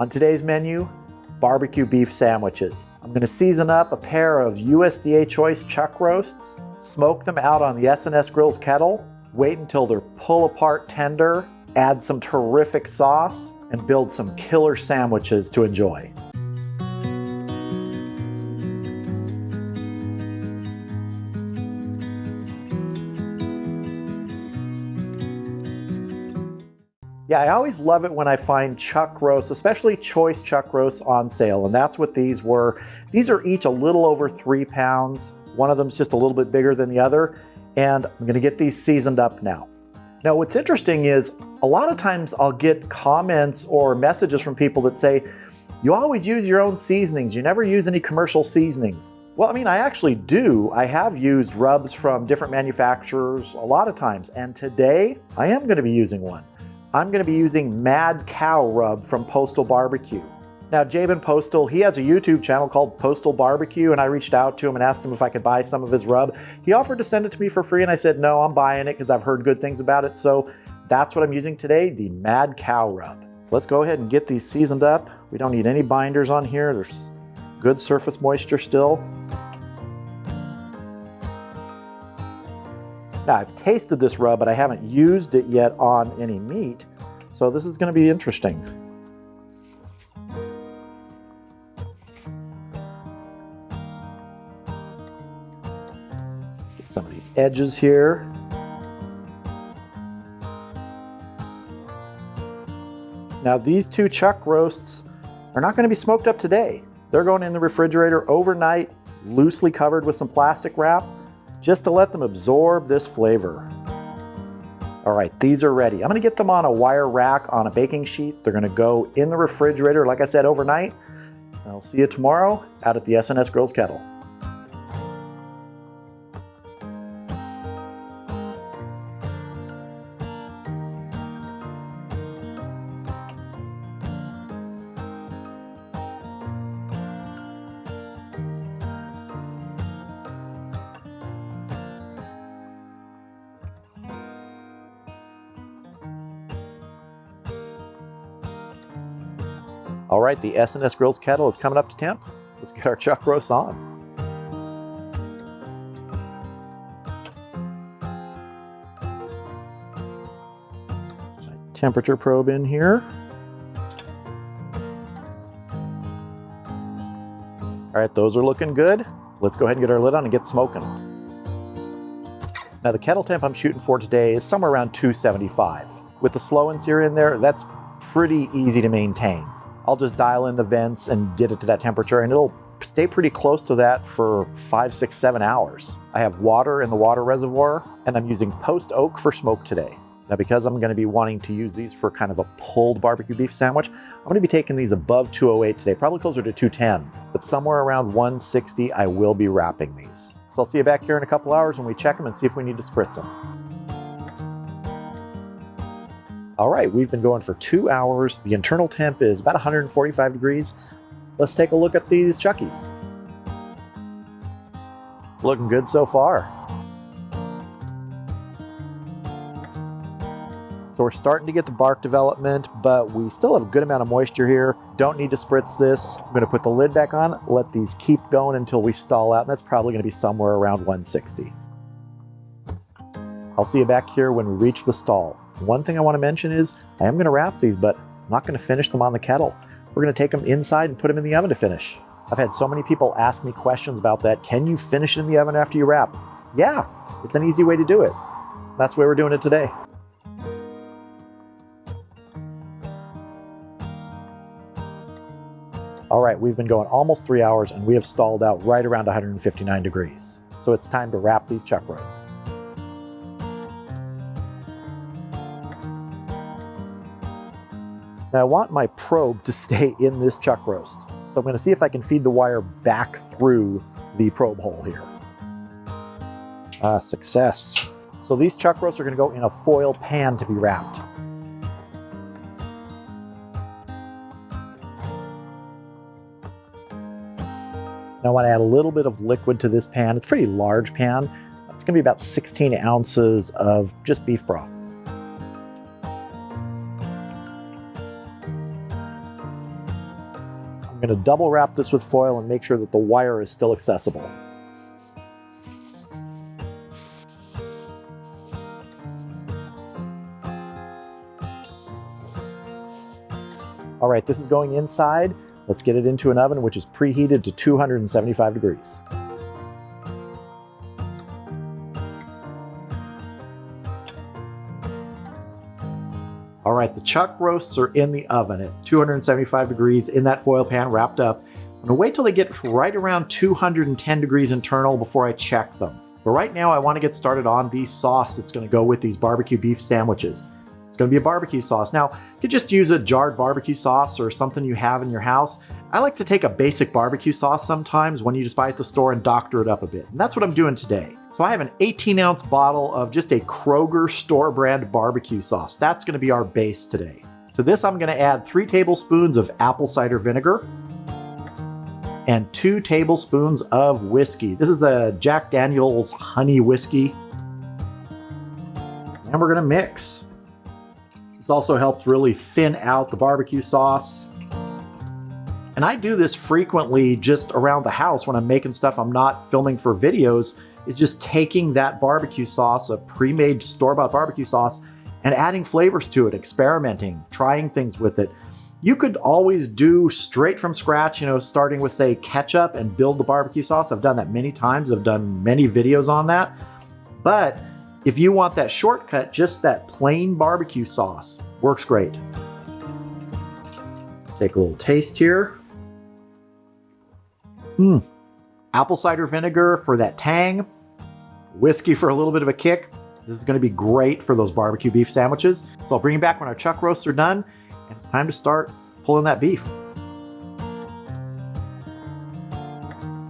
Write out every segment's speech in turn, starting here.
On today's menu, BBQ Beef Sandwiches. I'm going to season up a pair of USDA Choice Chuck Roasts, smoke them out on the SnS Grills Kettle, wait until they're pull-apart tender, add some terrific sauce, and build some killer sandwiches to enjoy. Yeah, I always love it when I find chuck roasts, especially choice chuck roasts on sale, and that's what these were. These are each a little over 3 pounds. One of them's just a little bit bigger than the other, and I'm gonna get these seasoned up now. Now, what's interesting is a lot of times I'll get comments or messages from people that say, you always use your own seasonings, you never use any commercial seasonings. Well, I mean, I actually do. I have used rubs from different manufacturers a lot of times, and today I am gonna be using one. I'm going to be using Mad Cow Rub from Postal Barbecue. Now, Jabin Postal, he has a YouTube channel called Postal Barbecue, and I reached out to him and asked him if I could buy some of his rub. He offered to send it to me for free, and I said, no, I'm buying it because I've heard good things about it. So that's what I'm using today, the Mad Cow Rub. Let's go ahead and get these seasoned up. We don't need any binders on here. There's good surface moisture still. Now, I've tasted this rub, but I haven't used it yet on any meat, so this is going to be interesting. Get some of these edges here. Now, these 2 chuck roasts are not going to be smoked up today. They're going in the refrigerator overnight, loosely covered with some plastic wrap, just to let them absorb this flavor. All right, these are ready. I'm gonna get them on a wire rack on a baking sheet. They're gonna go in the refrigerator, like I said, overnight. I'll see you tomorrow out at the SnS Grills Kettle. All right, the SnS Grills Kettle is coming up to temp. Let's get our chuck roasts on. My temperature probe in here. All right, those are looking good. Let's go ahead and get our lid on and get smoking. Now, the kettle temp I'm shooting for today is somewhere around 275. With the slow and sear in there, that's pretty easy to maintain. I'll just dial in the vents and get it to that temperature, and it'll stay pretty close to that for 5, 6, 7 hours. I have water in the water reservoir, and I'm using post oak for smoke today. Now, because I'm going to be wanting to use these for kind of a pulled barbecue beef sandwich, I'm going to be taking these above 208 today, probably closer to 210, but somewhere around 160 I will be wrapping these. So I'll see you back here in a couple hours when we check them and see if we need to spritz them. All right, we've been going for 2 hours. The internal temp is about 145 degrees. Let's take a look at these chuckies. Looking good so far. So we're starting to get the bark development, but we still have a good amount of moisture here. Don't need to spritz this. I'm gonna put the lid back on, let these keep going until we stall out, and that's probably gonna be somewhere around 160. I'll see you back here when we reach the stall. One thing I want to mention is I am going to wrap these, but I'm not going to finish them on the kettle. We're going to take them inside and put them in the oven to finish. I've had so many people ask me questions about that. Can you finish it in the oven after you wrap? Yeah, it's an easy way to do it. That's the way we're doing it today. All right, we've been going almost 3 hours and we have stalled out right around 159 degrees. So it's time to wrap these chuck roasts. Now, I want my probe to stay in this chuck roast. So I'm going to see if I can feed the wire back through the probe hole here. Success. So these chuck roasts are going to go in a foil pan to be wrapped. Now I want to add a little bit of liquid to this pan. It's a pretty large pan. It's going to be about 16 ounces of just beef broth. I'm going to double wrap this with foil and make sure that the wire is still accessible. All right, this is going inside. Let's get it into an oven which is preheated to 275 degrees. All right, the chuck roasts are in the oven at 275 degrees in that foil pan wrapped up. I'm gonna wait till they get right around 210 degrees internal before I check them. But right now I wanna get started on the sauce that's gonna go with these barbecue beef sandwiches. It's gonna be a barbecue sauce. Now, you could just use a jarred barbecue sauce or something you have in your house. I like to take a basic barbecue sauce sometimes when you just buy it at the store and doctor it up a bit. And that's what I'm doing today. So I have an 18-ounce bottle of just a Kroger store brand barbecue sauce. That's gonna be our base today. To this, I'm gonna add 3 tablespoons of apple cider vinegar and 2 tablespoons of whiskey. This is a Jack Daniel's honey whiskey. And we're gonna mix. This also helps really thin out the barbecue sauce. And I do this frequently just around the house when I'm making stuff I'm not filming for videos, is just taking that barbecue sauce, a pre-made store-bought barbecue sauce, and adding flavors to it, experimenting, trying things with it. You could always do straight from scratch, starting with, say, ketchup and build the barbecue sauce. I've done that many times. I've done many videos on that. But if you want that shortcut, just that plain barbecue sauce works great. Take a little taste here. Apple cider vinegar for that tang, whiskey for a little bit of a kick. This is going to be great for those barbecue beef sandwiches. So I'll bring you back when our chuck roasts are done, and it's time to start pulling that beef.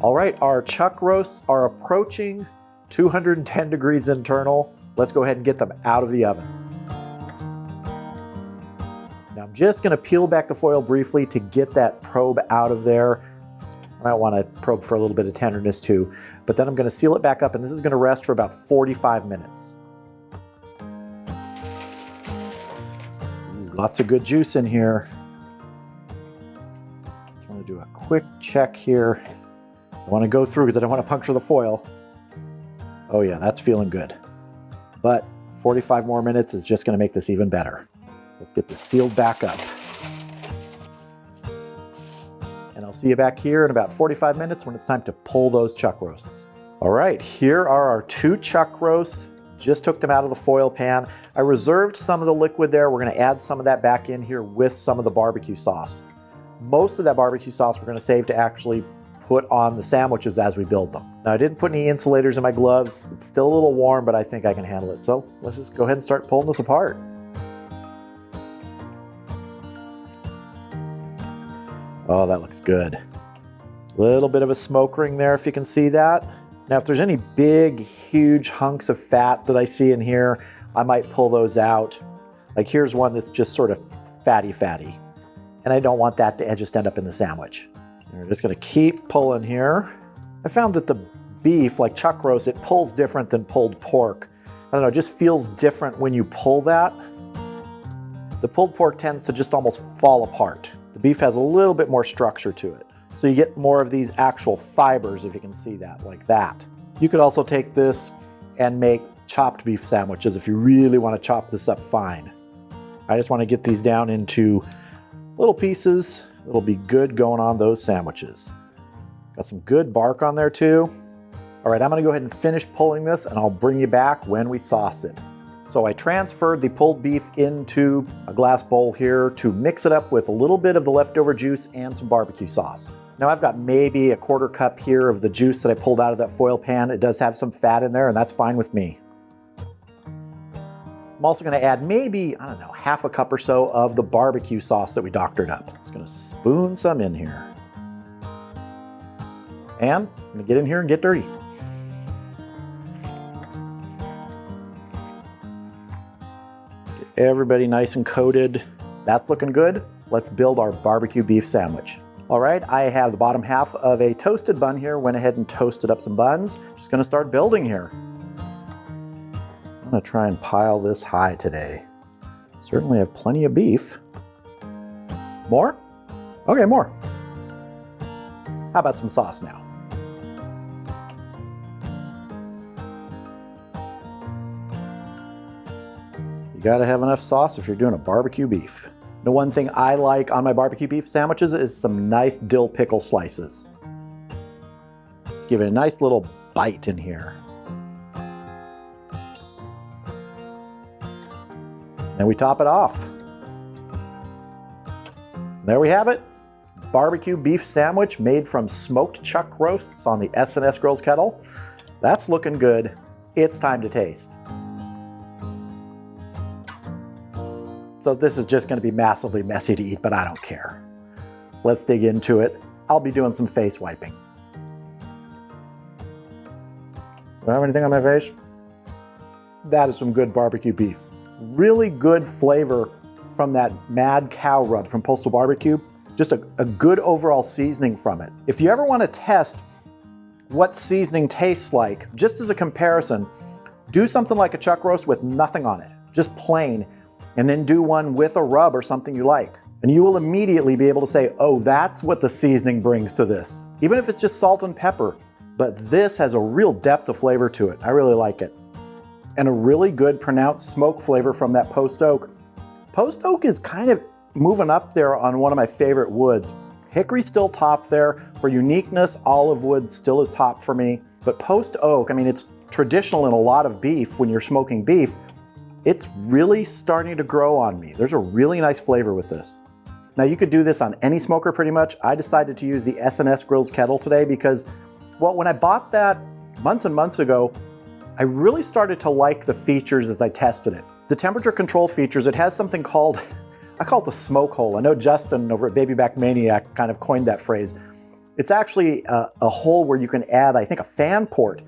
All right, our chuck roasts are approaching 210 degrees internal. Let's go ahead and get them out of the oven. Now I'm just going to peel back the foil briefly to get that probe out of there. I might want to probe for a little bit of tenderness too, but then I'm going to seal it back up, and this is going to rest for about 45 minutes. Ooh, lots of good juice in here. Just want to do a quick check here. I want to go through because I don't want to puncture the foil. Oh yeah, that's feeling good. But 45 more minutes is just going to make this even better. So let's get this sealed back up. And I'll see you back here in about 45 minutes when it's time to pull those chuck roasts. All right, here are our 2 chuck roasts. Just took them out of the foil pan. I reserved some of the liquid there. We're gonna add some of that back in here with some of the barbecue sauce. Most of that barbecue sauce we're gonna save to actually put on the sandwiches as we build them. Now I didn't put any insulators in my gloves. It's still a little warm, but I think I can handle it. So let's just go ahead and start pulling this apart. Oh, that looks good. Little bit of a smoke ring there if you can see that. Now if there's any big, huge hunks of fat that I see in here, I might pull those out. Like here's one that's just sort of fatty. And I don't want that to just end up in the sandwich. We're just gonna keep pulling here. I found that the beef, like chuck roast, it pulls different than pulled pork. I don't know, it just feels different when you pull that. The pulled pork tends to just almost fall apart. The beef has a little bit more structure to it. So you get more of these actual fibers, if you can see that, like that. You could also take this and make chopped beef sandwiches if you really want to chop this up fine. I just want to get these down into little pieces. It'll be good going on those sandwiches. Got some good bark on there too. All right, I'm gonna go ahead and finish pulling this, and I'll bring you back when we sauce it. So I transferred the pulled beef into a glass bowl here to mix it up with a little bit of the leftover juice and some barbecue sauce. Now I've got maybe a 1/4 cup here of the juice that I pulled out of that foil pan. It does have some fat in there, and that's fine with me. I'm also gonna add maybe, I don't know, 1/2 cup or so of the barbecue sauce that we doctored up. Just gonna spoon some in here. And I'm gonna get in here and get dirty. Get everybody nice and coated. That's looking good. Let's build our barbecue beef sandwich. All right, I have the bottom half of a toasted bun here. Went ahead and toasted up some buns. Just gonna start building here. I'm gonna try and pile this high today. Certainly have plenty of beef. More? Okay, more. How about some sauce now? You gotta have enough sauce if you're doing a barbecue beef. The one thing I like on my barbecue beef sandwiches is some nice dill pickle slices. Give it a nice little bite in here. Then we top it off. There we have it. Barbecue beef sandwich made from smoked chuck roasts on the SnS Grills Kettle. That's looking good. It's time to taste. So this is just going to be massively messy to eat, but I don't care. Let's dig into it. I'll be doing some face wiping. Do I have anything on my face? That is some good barbecue beef. Really good flavor from that mad cow rub from Postal Barbecue. Just a good overall seasoning from it. If you ever want to test what seasoning tastes like, just as a comparison, do something like a chuck roast with nothing on it, just plain, and then do one with a rub or something you like. And you will immediately be able to say, oh, that's what the seasoning brings to this. Even if it's just salt and pepper, but this has a real depth of flavor to it. I really like it. And a really good pronounced smoke flavor from that post oak. Post oak is kind of moving up there on one of my favorite woods. Hickory's still top there. For uniqueness, olive wood still is top for me. But post oak, I mean, it's traditional in a lot of beef when you're smoking beef. It's really starting to grow on me. There's a really nice flavor with this. Now you could do this on any smoker pretty much. I decided to use the SnS Grills Kettle today because, well, when I bought that months and months ago, I really started to like the features as I tested it. The temperature control features, it has something called, I call it the smoke hole. I know Justin over at Baby Back Maniac kind of coined that phrase. It's actually a hole where you can add, I think, a fan port,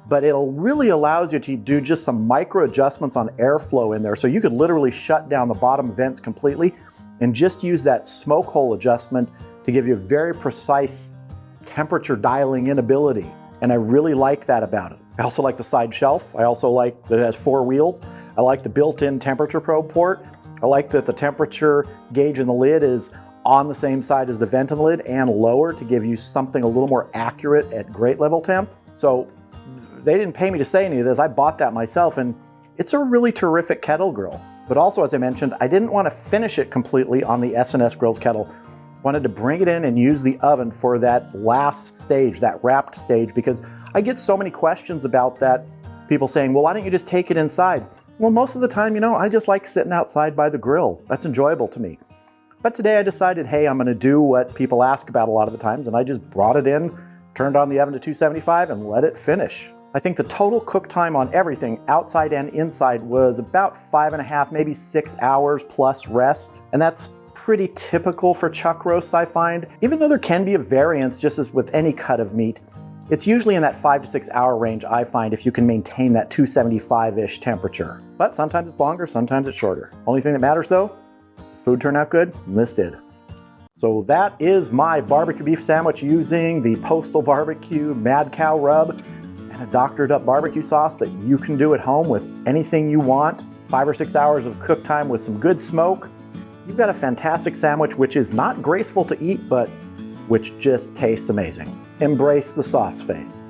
but it really allows you to do just some micro adjustments on airflow in there. So you could literally shut down the bottom vents completely and just use that smoke hole adjustment to give you a very precise temperature dialing in ability. And I really like that about it. I also like the side shelf. I also like that it has 4 wheels. I like the built-in temperature probe port. I like that the temperature gauge in the lid is on the same side as the vent in the lid and lower to give you something a little more accurate at grate level temp. So they didn't pay me to say any of this. I bought that myself, and it's a really terrific kettle grill. But also, as I mentioned, I didn't want to finish it completely on the SnS Grills Kettle. I wanted to bring it in and use the oven for that last stage, that wrapped stage, because I get so many questions about that. People saying, well, why don't you just take it inside? Well, most of the time, you know, I just like sitting outside by the grill. That's enjoyable to me. But today I decided, hey, I'm going to do what people ask about a lot of the times, and I just brought it in, turned on the oven to 275, and let it finish. I think the total cook time on everything, outside and inside, was about 5.5, maybe 6 hours plus rest. And that's pretty typical for chuck roasts, I find. Even though there can be a variance, just as with any cut of meat, it's usually in that 5 to 6 hour range, I find, if you can maintain that 275-ish temperature. But sometimes it's longer, sometimes it's shorter. Only thing that matters though, the food turned out good, and this did. So that is my barbecue beef sandwich using the Postal Barbecue Mad Cow Rub and a doctored up barbecue sauce that you can do at home with anything you want. 5 or 6 hours of cook time with some good smoke. You've got a fantastic sandwich which is not graceful to eat, but which just tastes amazing. Embrace the sauce face.